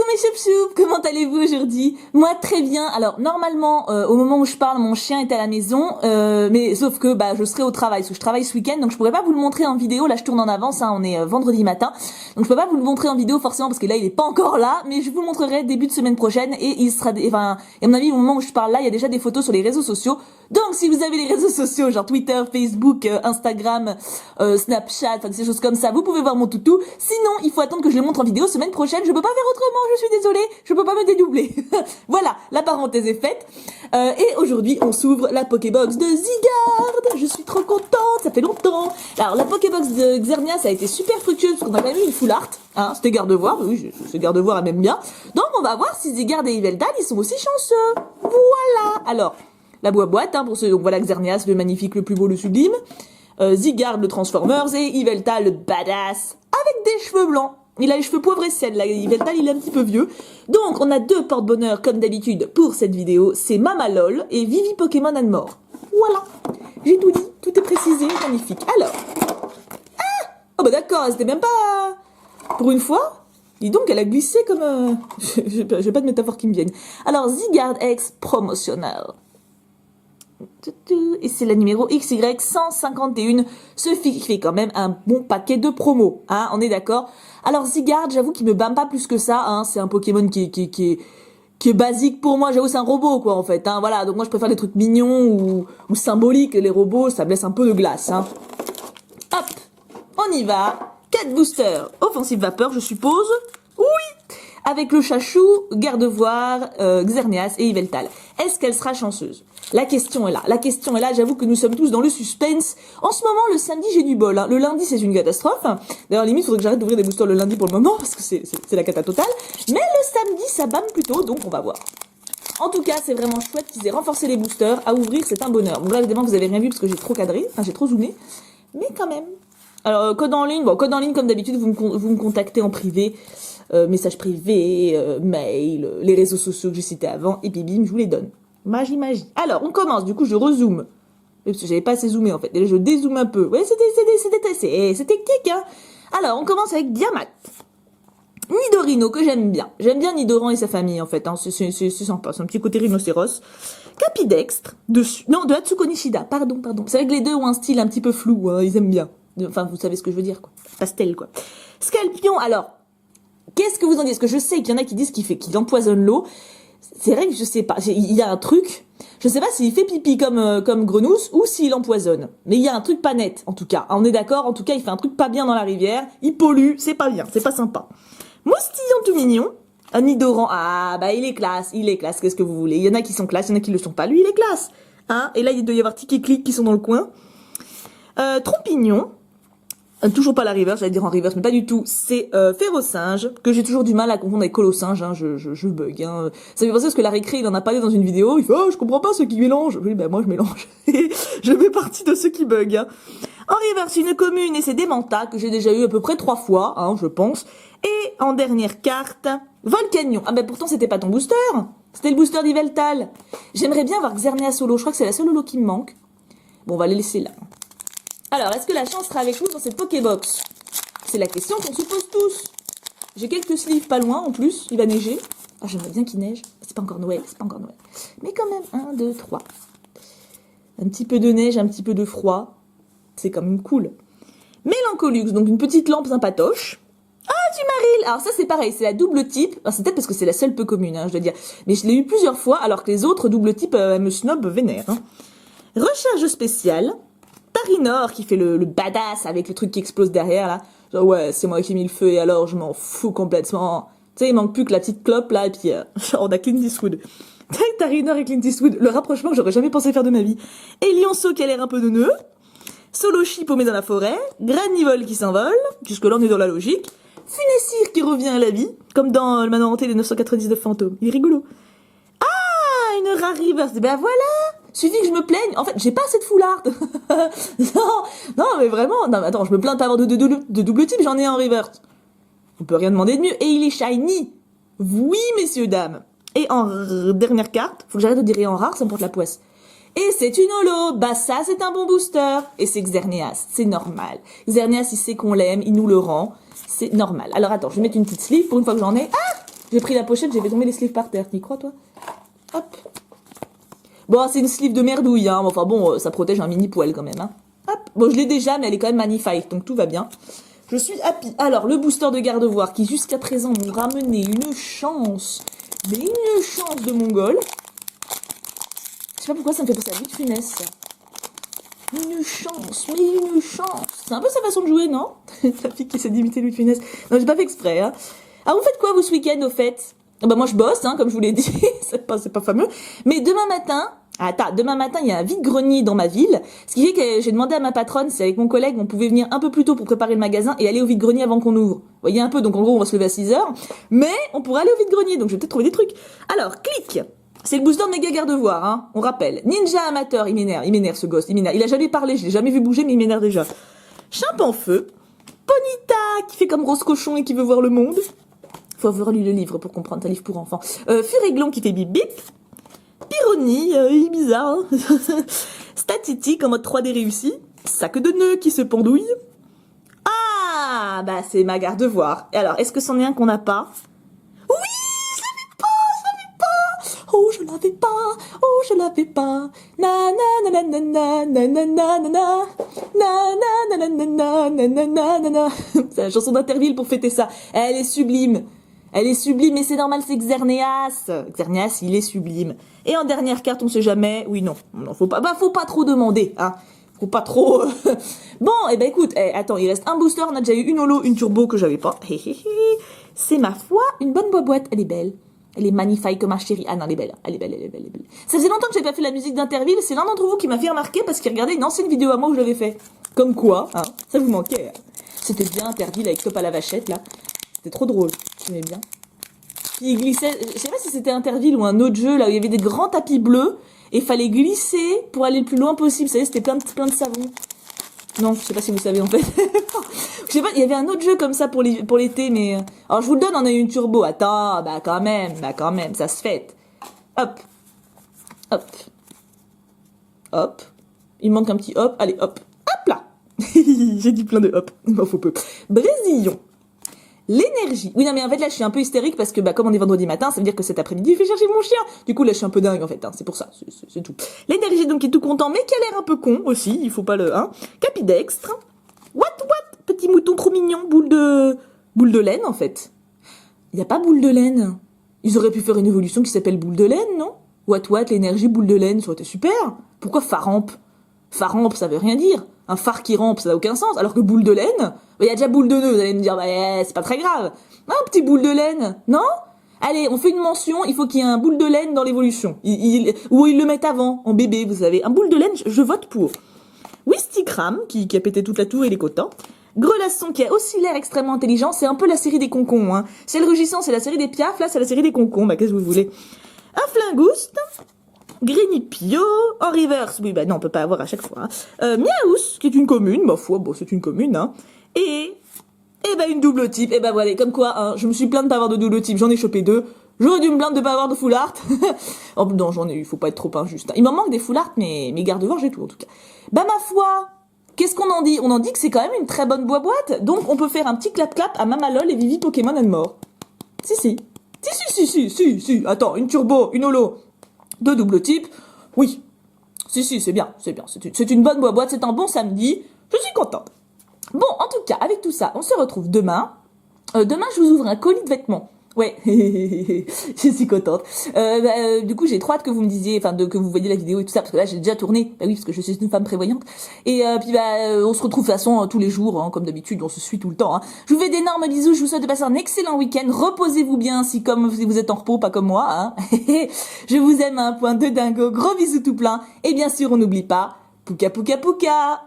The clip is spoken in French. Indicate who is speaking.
Speaker 1: Coucou mes choup-choup, comment allez-vous aujourd'hui? Moi très bien. Alors normalement au moment où je parle mon chien est à la maison, mais sauf que je serai au travail, parce que je travaille ce week-end, donc je pourrais pas vous le montrer en vidéo. Là je tourne en avance, on est vendredi matin, donc je peux pas vous le montrer en vidéo forcément parce que là il est pas encore là, mais je vous le montrerai début de semaine prochaine et il sera, et à mon avis au moment où je parle là il y a déjà des photos sur les réseaux sociaux. Donc si vous avez les réseaux sociaux genre Twitter, Facebook, Instagram, Snapchat, enfin ces choses comme ça, vous pouvez voir mon toutou. Sinon il faut attendre que je le montre en vidéo semaine prochaine. Je peux pas faire autrement, je suis désolée, je peux pas me dédoubler. Voilà, la parenthèse est faite. Et aujourd'hui, on s'ouvre la Pokébox de Zygarde. Je suis trop contente, ça fait longtemps. Alors, la Pokébox de Xerneas a été super fructueuse parce qu'on a quand même eu une full art. Hein, c'était Gardevoir, oui, c'est Gardevoir, elle m'aime bien. Donc, on va voir si Zygarde et Yveltal, ils sont aussi chanceux. Voilà. Alors, la boîte, pour ceux, donc voilà Xerneas, le magnifique, le plus beau, le sublime. Zygarde, le Transformers, et Yveltal, le badass, avec des cheveux blancs. Il a les cheveux poivre et sel, là, Yveltal, il est un petit peu vieux. Donc, on a deux porte-bonheur, comme d'habitude, pour cette vidéo. C'est Mama LOL et Vivi Pokémon and More. Voilà. J'ai tout dit, tout est précisé, magnifique. Alors. Ah! Oh d'accord, c'était même pas... Pour une fois. Dis donc, elle a glissé comme... J'ai pas de métaphore qui me vienne. Alors, Zygarde X promotionnel. Et c'est la numéro XY151, ce qui fait quand même un bon paquet de promos, hein, on est d'accord. Alors Zygarde, j'avoue qu'il me bâme pas plus que ça, hein, c'est un Pokémon qui est basique pour moi, j'avoue c'est un robot quoi en fait, hein, voilà, donc moi je préfère les trucs mignons ou symboliques, les robots ça me laisse un peu de glace, hein. Hop, on y va, 4 boosters, offensive vapeur je suppose, oui. Avec le chachou, Gardevoir, Xerneas et Yveltal. Est-ce qu'elle sera chanceuse? La question est là. La question est là, j'avoue que nous sommes tous dans le suspense. En ce moment, le samedi, j'ai du bol. Hein. Le lundi, c'est une catastrophe. D'ailleurs, limite, il faudrait que j'arrête d'ouvrir des boosters le lundi pour le moment, parce que c'est la cata totale. Mais le samedi, ça bâme plutôt, donc on va voir. En tout cas, c'est vraiment chouette qu'ils aient renforcé les boosters. À ouvrir, c'est un bonheur. Bon, là, évidemment, vous avez rien vu parce que j'ai trop cadré. Enfin, j'ai trop zoomé. Mais quand même. Alors, code en ligne. Bon, code en ligne, comme d'habitude, vous me contactez en privé. Messages privés, mail, les réseaux sociaux que j'ai cités avant, et puis bim, je vous les donne. Magie. Alors, on commence, du coup, je rezoome. Parce que j'avais pas assez zoomé, en fait. Et là, je dézoome un peu. Ouais, c'est technique, hein. Alors, on commence avec Diamat. Nidorino, que j'aime bien. J'aime bien Nidoran et sa famille, en fait. Hein. C'est sympa, c'est un petit côté rhinocéros. Capidextre, de Hatsuko Nishida, pardon. C'est vrai que les deux ont un style un petit peu flou, hein, ils aiment bien. Enfin, vous savez ce que je veux dire, quoi. Pastel, quoi. Scalpion, alors... Qu'est-ce que vous en dites? Parce que je sais qu'il y en a qui disent qu'il empoisonne l'eau. C'est vrai que je sais pas. Il y a un truc. Je sais pas s'il fait pipi comme Grenousse ou s'il empoisonne. Mais il y a un truc pas net, en tout cas. On est d'accord, en tout cas, il fait un truc pas bien dans la rivière. Il pollue, c'est pas bien, c'est pas sympa. Moustillon tout mignon. Un Nidoran. Ah, il est classe. Qu'est-ce que vous voulez? Il y en a qui sont classe, il y en a qui le sont pas. Lui, il est classe. Hein? Et là, il doit y avoir Tic et Clic qui sont dans le coin. Trompignon. Toujours pas la reverse, j'allais dire en reverse, mais pas du tout. C'est Férocinge, que j'ai toujours du mal à confondre avec Colosinge, hein, je bug. Hein. Ça me fait penser parce que la récré, il en a parlé dans une vidéo, il fait « Oh, je comprends pas ceux qui mélangent ». Oui, moi je mélange. Je fais partie de ceux qui bug. Hein. En reverse, une commune, et c'est des Manta, que j'ai déjà eu à peu près 3 fois, hein, je pense. Et en dernière carte, Volcanion. Ah pourtant c'était pas ton booster, c'était le booster d'Yveltal. J'aimerais bien voir Xerneas solo, je crois que c'est la seule holo qui me manque. Bon, on va les laisser là. Alors, est-ce que la chance sera avec nous dans cette Pokébox? C'est la question qu'on se pose tous. J'ai quelques sleeves pas loin, en plus. Il va neiger. Ah, j'aimerais bien qu'il neige. C'est pas encore Noël, Mais quand même, 1, 2, 3. Un petit peu de neige, un petit peu de froid. C'est quand même cool. Mélancolux, donc une petite lampe sympatoche. Ah, Dumaril! Alors ça, c'est pareil, c'est la double type. Alors, c'est peut-être parce que c'est la seule peu commune, hein, je dois dire. Mais je l'ai eu plusieurs fois, alors que les autres double types me snob vénère. Hein. Recharge spéciale. Tarinor qui fait le badass avec le truc qui explose derrière là. Genre ouais, c'est moi qui ai mis le feu et alors je m'en fous complètement. Tu sais, il manque plus que la petite clope là et puis genre on a Clint Eastwood. Tarinor et Clint Eastwood, le rapprochement que j'aurais jamais pensé faire de ma vie. Et Lionceau qui a l'air un peu de nœud. Solochi paumé dans la forêt. Granivol qui s'envole. Jusque là on est dans la logique. Funessir qui revient à la vie. Comme dans le manoir hanté des 999 fantômes. Il est rigolo. Ah, une rare reverse. Ben voilà. Suffit que je me plaigne. En fait, j'ai pas assez de full art. non, mais vraiment. Non, mais attends, je me plains de pas avoir de double type, j'en ai un en reverse. On peut rien demander de mieux. Et il est shiny. Oui, messieurs, dames. Et en dernière carte, faut que j'arrête de dire en rare, ça me porte la poisse. Et c'est une holo. Bah ça, c'est un bon booster. Et c'est Xerneas. C'est normal. Xerneas, il sait qu'on l'aime, il nous le rend. C'est normal. Alors attends, je vais mettre une petite sleeve pour une fois que j'en ai. Ah! J'ai pris la pochette, j'ai fait tomber les sleeves par terre. T'y crois, toi? Hop. Bon, c'est une sleeve de merdouille, hein. Enfin bon, ça protège un mini poil quand même, hein. Hop. Bon, je l'ai déjà, mais elle est quand même magnifique, donc tout va bien. Je suis happy. Alors, le booster de garde-voir qui jusqu'à présent m'ont ramené une chance, mais une chance de mongol. Je sais pas pourquoi ça me fait penser à Louis de Funès, ça. Une chance, mais une chance. C'est un peu sa façon de jouer, non? La fille qui essaie d'imiter Louis de Funès. Non, j'ai pas fait exprès, hein. Ah, vous faites quoi, vous, ce week-end, au fait? Bah, moi, je bosse, hein, comme je vous l'ai dit. c'est pas fameux. Mais demain matin, il y a un vide-grenier dans ma ville. Ce qui fait que j'ai demandé à ma patronne si avec mon collègue, on pouvait venir un peu plus tôt pour préparer le magasin et aller au vide-grenier avant qu'on ouvre. Vous voyez un peu, donc en gros, on va se lever à 6h. Mais on pourra aller au vide-grenier, donc je vais peut-être trouver des trucs. Alors, clic. C'est le booster de méga garde-voir, hein. On rappelle. Ninja amateur, il m'énerve ce gosse, il m'énerve. Il a jamais parlé, je l'ai jamais vu bouger, mais il m'énerve déjà. Chimpanfeu. Ponita, qui fait comme Rose Cochon et qui veut voir le monde. Faut avoir lu le livre pour comprendre, c'est un livre pour enfants. Furéglon qui fait bip bip. Pyrrhony, il est bizarre. Hein. Statistique en mode 3D réussi. Sac de nœuds qui se pendouille. Ah, bah c'est ma garde-voir. Et alors, est-ce que c'en est un qu'on n'a pas? Oui, je l'avais pas. Oh, je l'avais pas. Oh, je l'avais pas. Na na na na na na na na na na na na na na na na na na na. C'est la chanson d'Interville pour fêter ça. Elle est sublime. Elle est sublime, mais c'est normal, c'est Xerneas. Xerneas, il est sublime. Et en dernière carte, on sait jamais. Oui, non, faut pas trop demander, hein. Faut pas trop. Bon, et ben écoute, attends, il reste un booster. On a déjà eu une holo, une turbo que j'avais pas. C'est ma foi, une bonne boîte. Elle est belle. Elle est magnifique comme ma chérie. Ah non, elle est belle. Elle est belle. Ça faisait longtemps que j'avais pas fait la musique d'Interville. C'est l'un d'entre vous qui m'a fait remarquer parce qu'il regardait une ancienne vidéo à moi où je l'avais fait. Comme quoi, hein, ça vous manquait. Hein. C'était bien Interville avec Top à la vachette, là. C'était trop drôle. J'aimais bien. Puis il glissait, je sais pas si c'était Interville ou un autre jeu, là où il y avait des grands tapis bleus, et il fallait glisser pour aller le plus loin possible. Vous savez, c'était plein de savon. Non, je sais pas si vous savez, en fait. Je sais pas, il y avait un autre jeu comme ça pour l'été, mais... Alors, je vous le donne, on a eu une turbo. Attends, bah quand même, ça se fête. Hop. Hop. Hop. Il manque un petit hop. Allez, hop. Hop là. J'ai dit plein de hop. Il m'en faut peu. Brésillon. L'énergie. Oui, non, mais en fait, là, je suis un peu hystérique parce que, bah, comme on est vendredi matin, ça veut dire que cet après-midi, je vais chercher mon chien. Du coup, là, je suis un peu dingue, en fait, hein. C'est pour ça. C'est tout. L'énergie, donc, qui est tout content, mais qui a l'air un peu con aussi. Il faut pas le, hein. Capidextre. What? Petit mouton trop mignon. Boule de laine, en fait. Il y a pas boule de laine. Ils auraient pu faire une évolution qui s'appelle boule de laine, non? What, l'énergie, boule de laine, ça aurait été super. Pourquoi Faramp? Faramp, ça veut rien dire. Un phare qui rampe, ça n'a aucun sens. Alors que boule de laine, il y a déjà boule de nœud, vous allez me dire, bah, c'est pas très grave. Un petit boule de laine, non? Allez, on fait une mention, il faut qu'il y ait un boule de laine dans l'évolution. Ou ils le mettent avant, en bébé, vous savez. Un boule de laine, je vote pour. Wistikram, qui a pété toute la tour et les contents. Grelasson, qui a aussi l'air extrêmement intelligent, c'est un peu la série des concons, hein. Ciel rugissant, c'est la série des piafs, là, c'est la série des concons, bah, qu'est-ce que vous voulez? Un flingouste. Grinipio, en reverse, oui, bah non, on peut pas avoir à chaque fois. Hein. Miaous, qui est une commune, ma foi, bon, c'est une commune, hein. Et bah une double type, et bah voilà, comme quoi, hein, je me suis plaint de pas avoir de double type, j'en ai chopé 2. J'aurais dû me plaindre de pas avoir de full art. Oh non, j'en ai eu, faut pas être trop injuste. Hein. Il m'en manque des full art, mais mes garde-voir, j'ai tout, en tout cas. Bah ma foi, qu'est-ce qu'on en dit? On en dit que c'est quand même une très bonne boîte, donc on peut faire un petit clap-clap à Mamalol et Vivi Pokémon and More. Si. Attends, une turbo, une holo. De double type, oui. Si, c'est bien. C'est une bonne boîte, c'est un bon samedi. Je suis contente. Bon, en tout cas, avec tout ça, on se retrouve demain. Demain, je vous ouvre un colis de vêtements. Ouais, je suis contente. Du coup, j'ai trop hâte que vous me disiez, que vous voyez la vidéo et tout ça, parce que là, j'ai déjà tourné. Bah oui, parce que je suis une femme prévoyante. Et puis, on se retrouve de toute façon tous les jours, hein, comme d'habitude, on se suit tout le temps. Hein. Je vous fais d'énormes bisous, je vous souhaite de passer un excellent week-end. Reposez-vous bien, si vous êtes en repos, pas comme moi. Hein. Je vous aime à un point de dingo. Gros bisous tout plein. Et bien sûr, on n'oublie pas, pouka pouka pouka.